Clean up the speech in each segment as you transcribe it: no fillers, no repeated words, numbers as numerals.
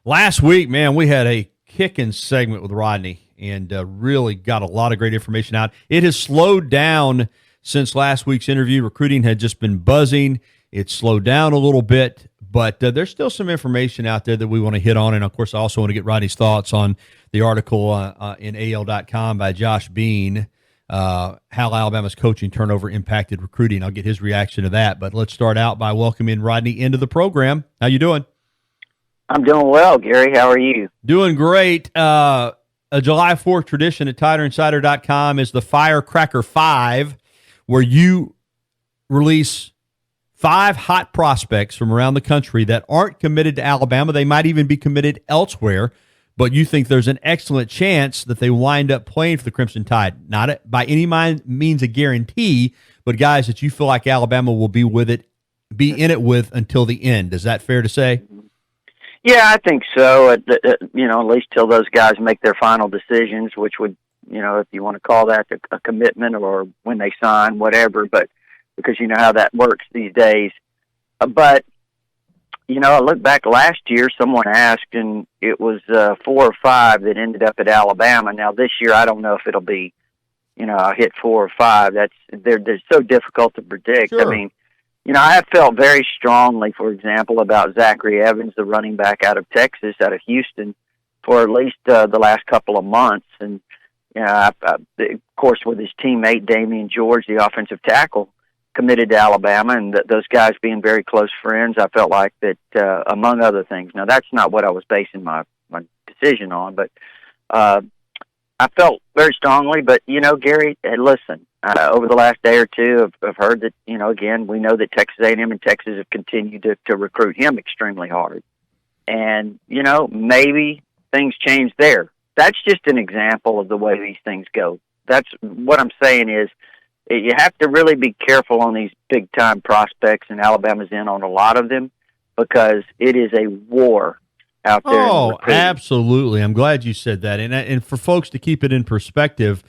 Last week, man, we had a kicking segment with Rodney and really got a lot of great information out. It has slowed down since last week's interview. Recruiting had just been buzzing. It's slowed down a little bit, but there's still some information out there that we want to hit on. And, of course, I also want to get Rodney's thoughts on the article in AL.com by Josh Bean, how Alabama's coaching turnover impacted recruiting. I'll get his reaction to that. But let's start out by welcoming Rodney into the program. How you doing? I'm doing well, Gary. How are you? Doing great. A July 4th tradition at TiderInsider.com is the Firecracker 5, where you release 5 hot prospects from around the country that aren't committed to Alabama. They might even be committed elsewhere, but you think there's an excellent chance that they wind up playing for the Crimson Tide. Not by any means a guarantee, but guys that you feel like Alabama will be in it with until the end. Is that fair to say? Yeah, I think so. At least till those guys make their final decisions, which would, if you want to call that a commitment or when they sign, whatever. But because you know how that works these days. But I look back last year. Someone asked, and it was 4 or 5 that ended up at Alabama. Now this year, I don't know if it'll be, I hit 4 or 5. They're so difficult to predict. Sure. I mean. I have felt very strongly, for example, about Zachary Evans, the running back out of Texas, out of Houston, for at least the last couple of months. And, of course, with his teammate, Damian George, the offensive tackle, committed to Alabama, and those guys being very close friends, I felt like that, among other things. Now, that's not what I was basing my decision on, but I felt very strongly. But, Gary, listen. Over the last day or two, I've heard that, again, we know that Texas A&M and Texas have continued to recruit him extremely hard. And, maybe things change there. That's just an example of the way these things go. That's what I'm saying is you have to really be careful on these big-time prospects, and Alabama's in on a lot of them, because it is a war out there. Oh, absolutely. I'm glad you said that. And for folks to keep it in perspective,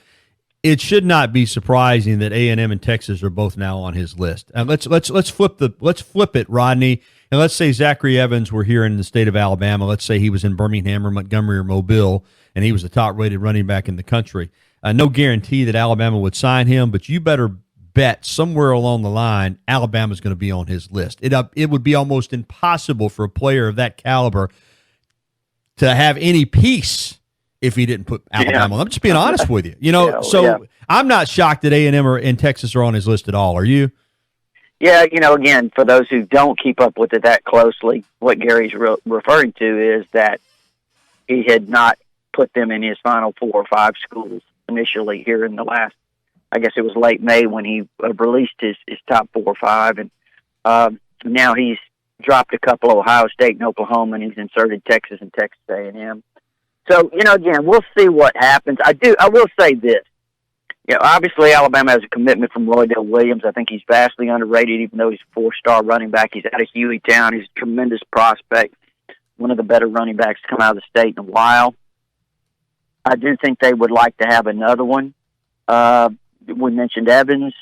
it should not be surprising that A&M and Texas are both now on his list. Let's flip it, Rodney, and let's say Zachary Evans were here in the state of Alabama. Let's say he was in Birmingham or Montgomery or Mobile, and he was the top-rated running back in the country. No guarantee that Alabama would sign him, but you better bet somewhere along the line Alabama's going to be on his list. It would be almost impossible for a player of that caliber to have any peace if he didn't put Alabama. I'm just being honest with you. I'm not shocked that A&M and Texas are on his list at all. Are you? Yeah, again, for those who don't keep up with it that closely, what Gary's referring to is that he had not put them in his final 4 or 5 schools initially here in the last, I guess it was late May when he released his top 4 or 5. And now he's dropped a couple, Ohio State and Oklahoma, and he's inserted Texas and Texas A&M. So, again, we'll see what happens. I will say this. Obviously Alabama has a commitment from Roydell Williams. I think he's vastly underrated, even though he's a 4-star running back. He's out of Hueytown. He's a tremendous prospect, one of the better running backs to come out of the state in a while. I do think they would like to have another one. We mentioned Evans.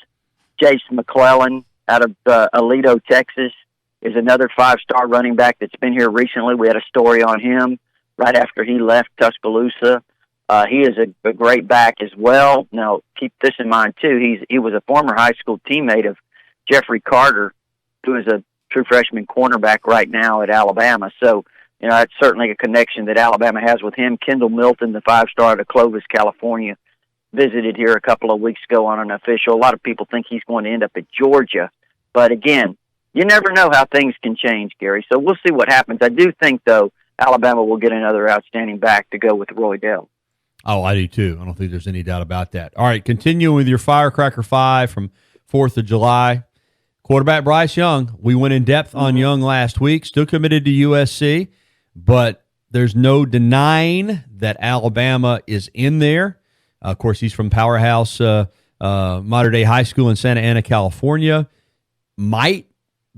Jason McClellan out of Aledo, Texas, is another 5-star running back that's been here recently. We had a story on him right after he left Tuscaloosa. He is a great back as well. Now, keep this in mind, too. He was a former high school teammate of Jeffrey Carter, who is a true freshman cornerback right now at Alabama. So, that's certainly a connection that Alabama has with him. Kendall Milton, the 5-star out of Clovis, California, visited here a couple of weeks ago on an official. A lot of people think he's going to end up at Georgia. But, again, you never know how things can change, Gary. So we'll see what happens. I do think, though, Alabama will get another outstanding back to go with Roydell. Oh, I do too. I don't think there's any doubt about that. All right, continuing with your Firecracker 5 from 4th of July. Quarterback Bryce Young. We went in depth on Young last week. Still committed to USC, but there's no denying that Alabama is in there. Of course, he's from Powerhouse Modern Day High School in Santa Ana, California. Might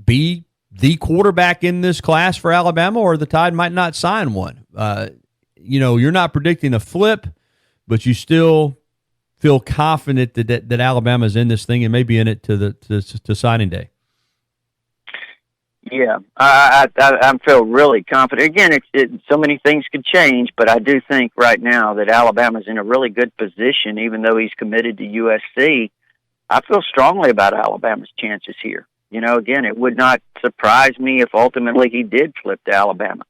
be the quarterback in this class for Alabama, or the Tide might not sign one. You're not predicting a flip, but you still feel confident that Alabama's in this thing and maybe in it to signing day. Yeah, I feel really confident. Again, so many things could change, but I do think right now that Alabama's in a really good position. Even though he's committed to USC, I feel strongly about Alabama's chances here. You know, again, it would not surprise me if ultimately he did flip to Alabama.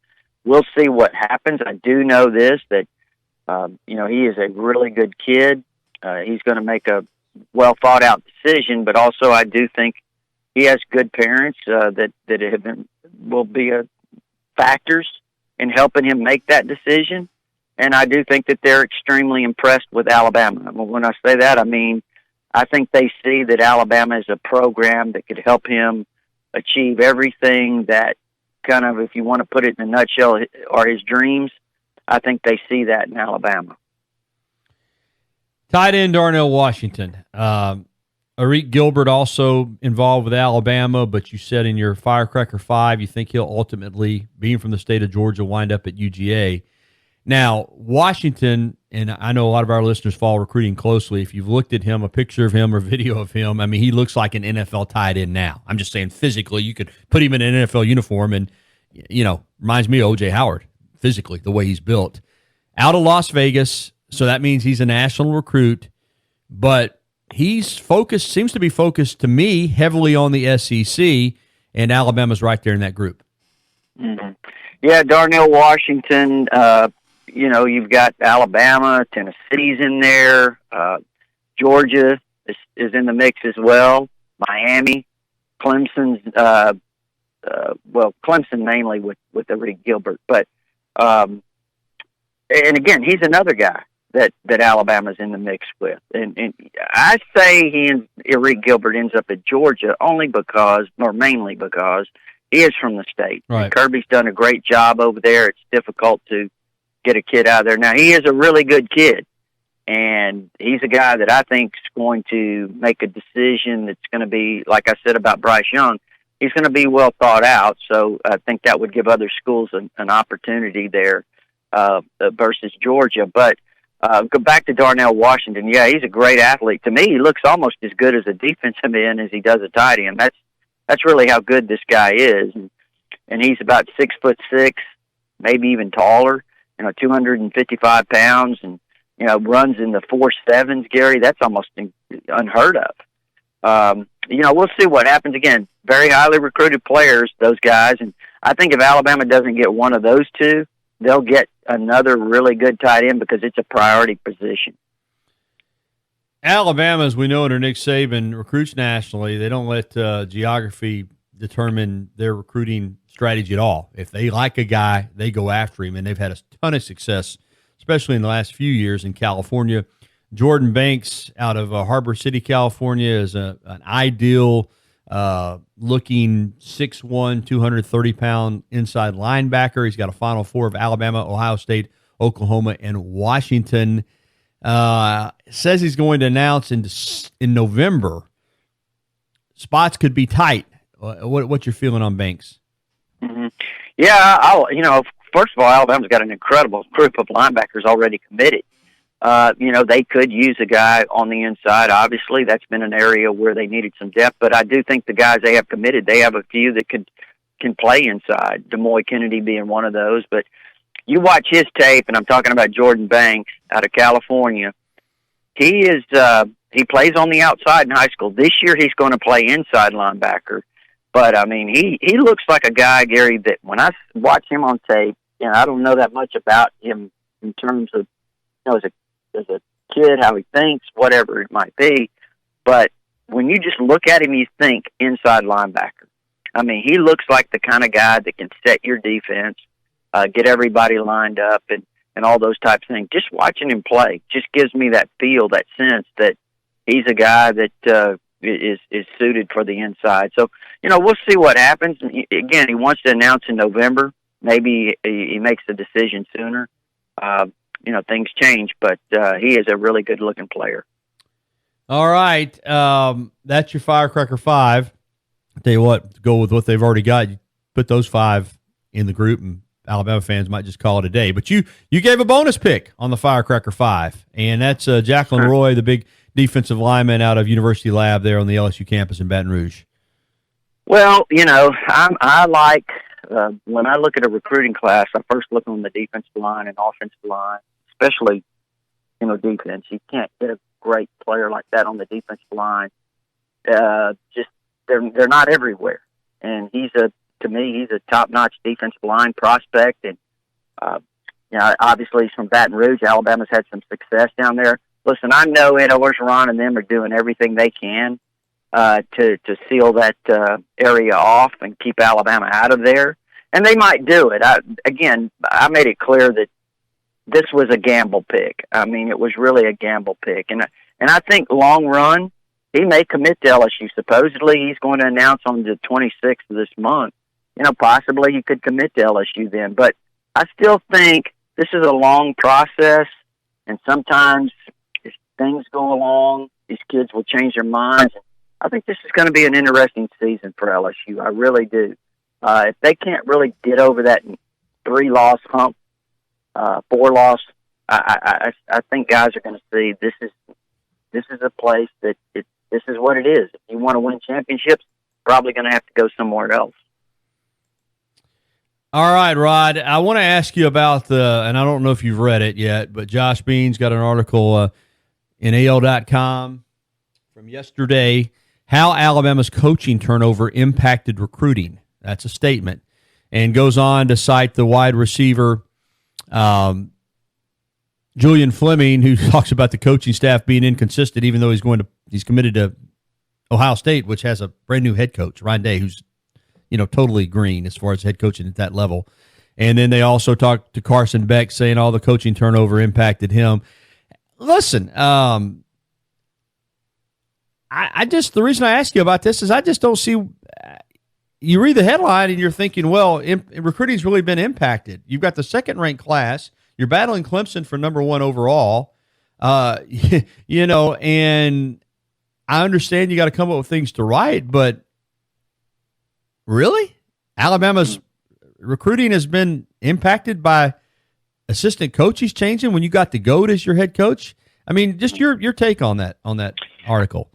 We'll see what happens. I do know this, that, he is a really good kid. He's going to make a well-thought-out decision, but also I do think he has good parents will be factors in helping him make that decision. And I do think that they're extremely impressed with Alabama. When I say that, I mean, I think they see that Alabama is a program that could help him achieve everything that kind of, if you want to put it in a nutshell, are his dreams. I think they see that in Alabama. Tight end Darnell Washington. Arik Gilbert also involved with Alabama, but you said in your Firecracker 5 you think he'll ultimately, being from the state of Georgia, wind up at UGA. Now, Washington, and I know a lot of our listeners follow recruiting closely. If you've looked at him, a picture of him or video of him, I mean, he looks like an NFL tight end now. I'm just saying physically, you could put him in an NFL uniform and, reminds me of O.J. Howard, physically, the way he's built. Out of Las Vegas, so that means he's a national recruit, but seems to be focused to me heavily on the SEC, and Alabama's right there in that group. Mm-hmm. Yeah, Darnell Washington, you've got Alabama, Tennessee's in there, Georgia is in the mix as well, Miami, Clemson's, Clemson mainly with Arik Gilbert, but, and again, he's another guy that Alabama's in the mix with. And I say Arik Gilbert ends up at Georgia mainly because he is from the state. Right. And Kirby's done a great job over there. It's difficult to get a kid out of there. Now, he is a really good kid, and he's a guy that I think is going to make a decision that's going to be, like I said about Bryce Young, he's going to be well thought out. So I think that would give other schools an opportunity there versus Georgia. But go back to Darnell Washington. Yeah, he's a great athlete. To me, he looks almost as good as a defensive end as he does a tight end. That's really how good this guy is. And he's about 6'6", maybe even taller, 255 pounds, and, runs in the 4.7s, Gary. That's almost unheard of. We'll see what happens. Again, very highly recruited players, those guys. And I think if Alabama doesn't get one of those two, they'll get another really good tight end because it's a priority position. Alabama, as we know under Nick Saban, recruits nationally. They don't let geography determine their recruiting strategy at all. If they like a guy, they go after him, and they've had a ton of success, especially in the last few years in California. Jordan Banks out of Harbor City, California, is an ideal looking 6'1", 230-pound inside linebacker. He's got a Final Four of Alabama, Ohio State, Oklahoma, and Washington. Says he's going to announce in November. Spots could be tight. What's your feeling on Banks? Mm-hmm. Yeah, first of all, Alabama's got an incredible group of linebackers already committed. They could use a guy on the inside. Obviously, that's been an area where they needed some depth. But I do think the guys they have committed, they have a few that can play inside. Demoy Kennedy being one of those. But you watch his tape, and I'm talking about Jordan Banks out of California. He plays on the outside in high school. This year, he's going to play inside linebacker. But I mean, he looks like a guy, Gary, that when I watch him on tape, I don't know that much about him in terms of, as a kid, how he thinks, whatever it might be. But when you just look at him, you think inside linebacker. I mean, he looks like the kind of guy that can set your defense, get everybody lined up, and all those types of things. Just watching him play just gives me that feel, that sense that he's a guy that is suited for the inside. So, we'll see what happens. Again, he wants to announce in November. Maybe he makes the decision sooner. Things change, but he is a really good-looking player. All right. That's your Firecracker 5. I'll tell you what, go with what they've already got. You put those 5 in the group, and Alabama fans might just call it a day. But you gave a bonus pick on the Firecracker 5, and that's Jacqueline Roy, the big defensive lineman out of University Lab there on the LSU campus in Baton Rouge. Well, I like when I look at a recruiting class, I first look on the defensive line and offensive line, especially defense. You can't get a great player like that on the defensive line. Just they're not everywhere, and to me he's a top-notch defensive line prospect. And obviously he's from Baton Rouge. Alabama's had some success down there. Listen, I know Ed Orgeron and them are doing everything they can to seal that area off and keep Alabama out of there, and they might do it. I made it clear that this was a gamble pick. I mean, it was really a gamble pick, and I think long run he may commit to LSU. Supposedly he's going to announce on the 26th of this month. Possibly he could commit to LSU then, but I still think this is a long process, and sometimes if things go along, these kids will change their minds. I think this is going to be an interesting season for LSU. I really do. If they can't really get over that 3-loss hump, 4-loss, I think guys are going to see this is a place that this is what it is. If you want to win championships, probably going to have to go somewhere else. All right, Rod, I want to ask you about and I don't know if you've read it yet, but Josh Bean's got an article in AL.com from yesterday, how Alabama's coaching turnover impacted recruiting. That's a statement. And goes on to cite the wide receiver, Julian Fleming, who talks about the coaching staff being inconsistent, even though he's committed to Ohio State, which has a brand new head coach, Ryan Day, who's totally green as far as head coaching at that level. And then they also talked to Carson Beck, saying all the coaching turnover impacted him. Listen, the reason I ask you about this is I just don't see. You read the headline and you're thinking, well, recruiting's really been impacted. You've got the second-ranked class. You're battling Clemson for number 1 overall. And I understand you got to come up with things to write, but really? Alabama's recruiting has been impacted by assistant coaches changing when you got the GOAT as your head coach? I mean, just your take on that article.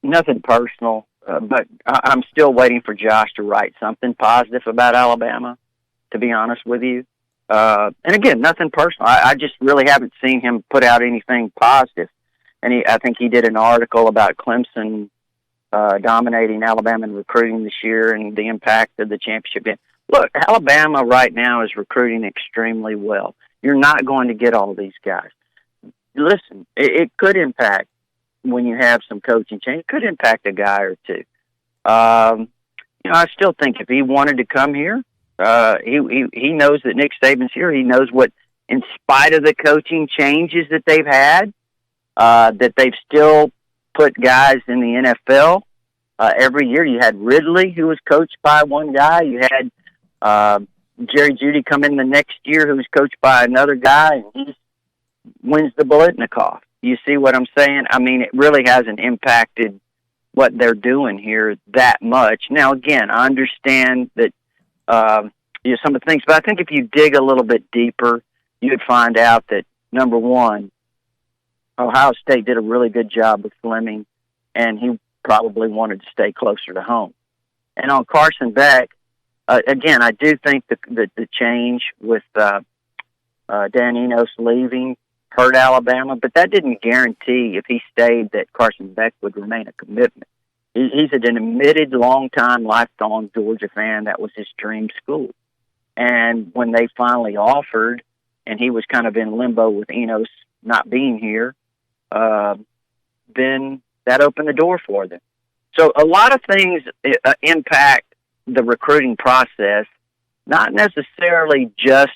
Nothing personal. But I'm still waiting for Josh to write something positive about Alabama, to be honest with you. And again, nothing personal. I just really haven't seen him put out anything positive. And I think he did an article about Clemson dominating Alabama in recruiting this year and the impact of the championship game. Look, Alabama right now is recruiting extremely well. You're not going to get all these guys. Listen, it could impact when you have some coaching change. It could impact a guy or two. I still think if he wanted to come here, he knows that Nick Saban's here. He knows what, in spite of the coaching changes that they've had, that they've still put guys in the NFL. Every year you had Ridley, who was coached by one guy. You had Jerry Jeudy come in the next year, who was coached by another guy, and he wins the Biletnikoff. You see what I'm saying? I mean, it really hasn't impacted what they're doing here that much. Now, again, I understand that some of the things, but I think if you dig a little bit deeper, you'd find out that, number one, Ohio State did a really good job with Fleming, and he probably wanted to stay closer to home. And on Carson Beck, again, I do think the change with Dan Enos leaving hurt Alabama, but that didn't guarantee, if he stayed, that Carson Beck would remain a commitment. He's an admitted, long-time, lifelong Georgia fan. That was his dream school. And when they finally offered, and he was kind of in limbo with Enos not being here, then that opened the door for them. So a lot of things impact the recruiting process, not necessarily just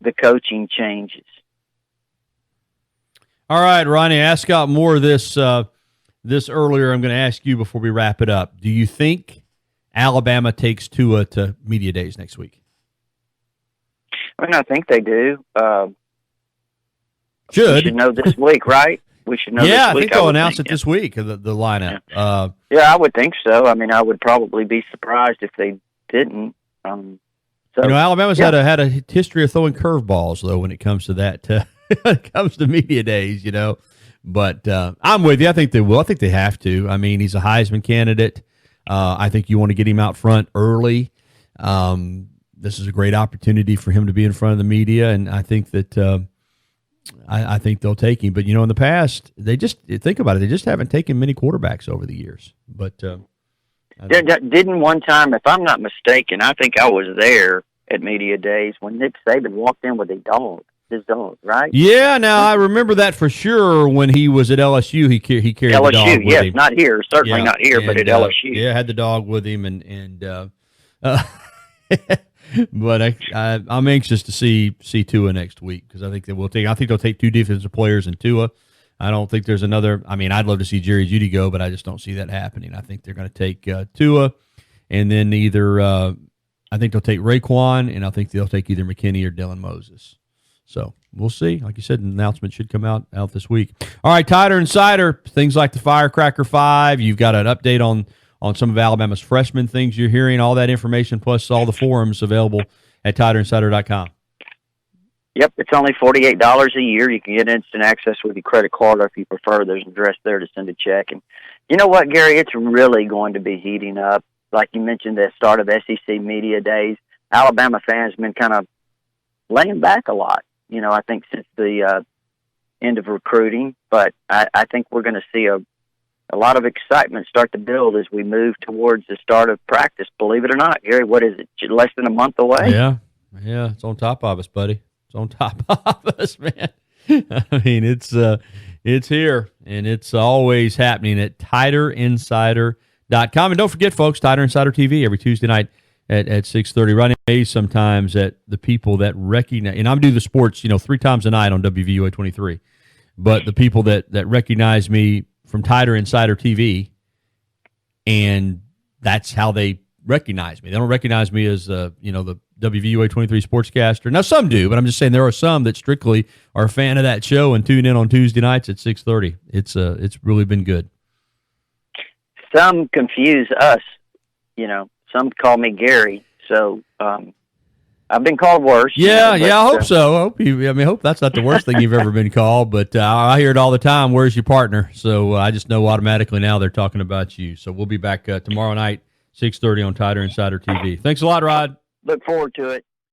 the coaching changes. All right, Ronnie, I asked out more of this earlier. I'm going to ask you before we wrap it up. Do you think Alabama takes Tua to media days next week? I mean, I think they do. We should know this week, right? We should know this week. Yeah, I think they'll announce it this week, the lineup. Yeah, I would think so. I mean, I would probably be surprised if they didn't. Alabama's had a history of throwing curveballs, though, when it comes to that. When it comes to media days, But I'm with you. I think they will. I think they have to. I mean, he's a Heisman candidate. I think you want to get him out front early. This is a great opportunity for him to be in front of the media, and I think that I think they'll take him. But, in the past, think about it, they just haven't taken many quarterbacks over the years. But didn't one time, if I'm not mistaken, I think I was there at media days when Nick Saban walked in with his dog, right? Yeah, now I remember that for sure. When he was at LSU, he carried the dog with yes, him. not here, certainly not here, but at LSU. Yeah, had the dog with him, and but I'm anxious to see Tua next week, because I think they'll take two defensive players in Tua. I don't think there's another. I mean, I'd love to see Jerry Jeudy go, but I just don't see that happening. I think they're going to take Tua, and then I think they'll take Raekwon, and I think they'll take either McKinney or Dylan Moses. So we'll see. Like you said, an announcement should come out this week. All right, Tighter Insider, things like the Firecracker 5. You've got an update on some of Alabama's freshman things you're hearing, all that information, plus all the forums available at TighterInsider.com. Yep, it's only $48 a year. You can get instant access with your credit card, or if you prefer, there's an address there to send a check. And you know what, Gary? It's really going to be heating up. Like you mentioned, the start of SEC media days, Alabama fans have been kind of laying back a lot, I think since the end of recruiting. But I think we're going to see a lot of excitement start to build as we move towards the start of practice. Believe it or not, Gary, what is it, less than a month away? Yeah, it's on top of us, buddy. It's on top of us, man. I mean, it's here, and it's always happening at TighterInsider.com. And don't forget, folks, Tighter Insider TV every Tuesday night at 6:30. Running amazed sometimes at the people that recognize, and I'm doing the sports, 3 times a night on WVUA 23. But the people that recognize me from Tighter Insider TV, and that's how they recognize me. They don't recognize me as the WVUA 23 sportscaster. Now, some do, but I'm just saying there are some that strictly are a fan of that show and tune in on Tuesday nights at 6:30. It's really been good. Some confuse us, some call me Gary, so I've been called worse. Yeah, I hope so. I hope that's not the worst thing you've ever been called, but I hear it all the time. Where's your partner? So I just know automatically now they're talking about you. So we'll be back tomorrow night, 6:30 on Tighter Insider TV. Thanks a lot, Rod. Look forward to it.